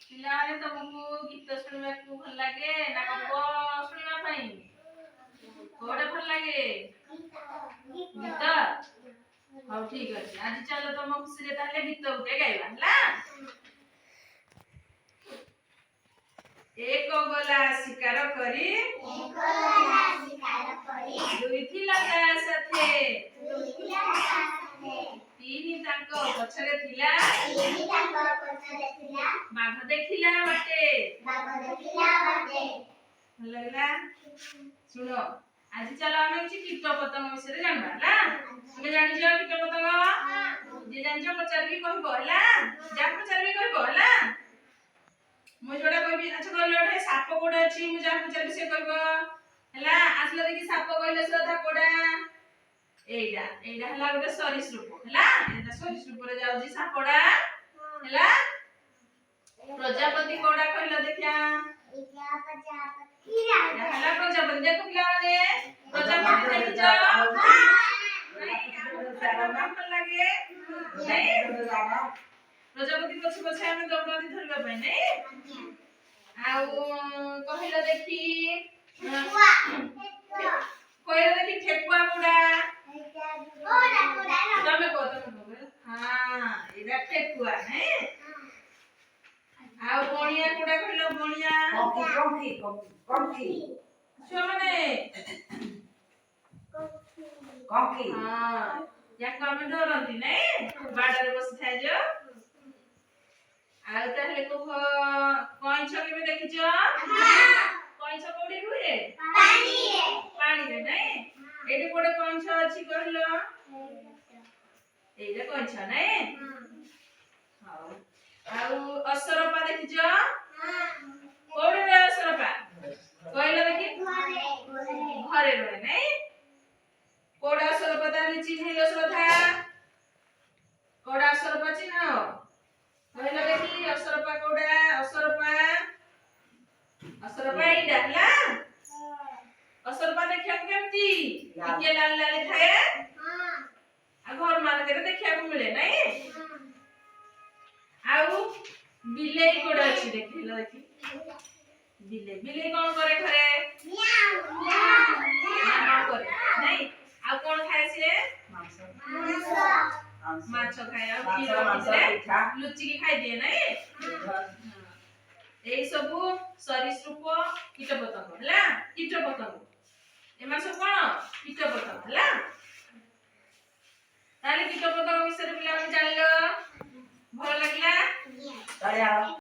ପିଲାମାନେ ତମକୁ ଗୀତ ଶୁଣିବାକୁ ଭଲ ଲାଗେ ନା ଗପ ଶୁଣିବା ପାଇଁ? କୋଉଟା ଭଲ ଲାଗେ? ଗୀତ। ହଉ ଠିକ ଅଛି, ଆଜି ଚାଲ ତମ ଖୁସିରେ ତାହେଲେ ଗୀତ ଗୋଟେ ଗାଇବା ହେଲା। ଏକ ଗଲା ଶିକାର କରି ଦୁଇ ଥିଲା ତା ସାଥେ, ତିନି ତାଙ୍କ ପଛରେ ଥିଲା ବାଘ ଦେଖିଲା ବାଟେ। ଭଲ ଲାଗିଲା? ଶୁଣ, ଆଜି ଚାଲ ଆମେ କିଛି କୀଟ ପତଙ୍ଗ ବିଷୟରେ ଜାଣିବା ହେଲା। ତୁମେ ଜାଣିଛ କୀଟ ପତଙ୍ଗ? ଯିଏ ଜାଣିଛ ପଚାରିକି କହିବ ହେଲା। ଯାହା ପଚାରିକି କହିବ ହେଲା। ମୁଁ ଯୋଉଟା କହିବି, ଆଚ୍ଛା କହିଲ ଗୋଟେ ସାପ କୋଉଟା ଅଛି, ମୁଁ ଯାହା ପଚାରିବି ସେ କହିବ ହେଲା। ଆସିଲ ଦେଖି ସାପ କହିଲେ ଶ୍ରଦ୍ଧା କୋଉଟା? ଏଇଟା ହେଲା ଗୋଟେ ସରୀସୃପ ହେଲା। ଏଇଟା ସରୀସୃପରେ ଯାଉଛି ସାପଟା ହେଲା। ପ୍ରଜାପତି କୋଉଟା କହିଲ ଦେଖିଆ? ହେଲା ପ୍ରଜାପତି। ଦେଖ ପିଲାମାନେ, ପ୍ରଜାପତି ଦେଖିଛ? ଭଲ ଲାଗେ ନାଇଁ? ପ୍ରଜାପତି ପଛେ ପଛେ ଆମେ ଦୌଡନ୍ତି ଧରିବା ପାଇଁ ନାଇଁ? ଆଉ କହିଲ ଦେଖି ଠେକୁଆ କୋଉଟା? ତମେ କହ। ହଁ, ଏଇଟା ଠେକୁଆ ନାଇଁ? ଆଉ ବଣିଆ କୋଉଟା କହିଲ? ବଣିଆ ଛୁଆମାନେ କଙ୍କି। ହଁ, ଯାକୁ ଆମେ ଡରନ୍ତି ନାଇଁ? ବାଡରେ ବସିଥାଏ ଯୋ। ଆଉ ତାହେଲେ କୁହ, କଇଁଛ କେବେ ଦେଖିଛ? କଇଁଛ କୋଉଠି ରୁହେ? ପାଣିରେ ନାଇଁ? ଏଇଠି ଗୋଟେ କଇଁଛ ଅଛି କହିଲ? ଏଇଟା କଇଁଛ ନାଇଁ? ହଉ। ଆଉ ଅସରପା ଦେଖିଛ? କୋଉଠି ରୁହେ ଅସରପା? କହିଲ ଦେଖି। ଘରେ ରୁହେ ନାଇଁ? କୋଉଟା ଅସରପା ତାହେଲେ ଚିହ୍ନିଲ ଶ୍ରଦ୍ଧା? କୋଉଟା ଅସରପା ଚିହ୍ନ? କହିଲ ଦେଖି ଅସରପା କୋଉଟା? ଅସରପା ଏଇଟା ହେଲା। ଅସରପା ଦେଖିବାକୁ କେମିତି? ଟିକେ ଲାଲ ଲାଲ ଥାଏ। ଆଉ ଘର ମାନଙ୍କରେ ଦେଖିବାକୁ ମିଳେ ନାଇଁ? ଆଉ ବିଲେଇ କୋଉଟା ଅଛି ଦେଖିଲ ଦେଖି? ବିଲେଇ କଣ କରେ ଘରେ? କରେ ନାଇଁ? ଆଉ କଣ ଖାଏ ସିଏ? ମାଛ ଖାଏ। ଆଉ କ୍ଷୀର ଲୁଚିକି ଖାଇଦିଏ ନାଇଁ? ଏଇ ସବୁ ସରୀସୃପ କୀଟପତଙ୍ଗ ହେଲା। କୀଟପତଙ୍ଗ ଏମାନେ ସବୁ କଣ? କୀଟପତଙ୍ଗ ହେଲା। ତାହେଲେ କୀଟପତଙ୍ଗ ବିଷୟରେ ପିଲାମାନେ ଜାଣିଲ? ଭଲ ଲାଗିଲା?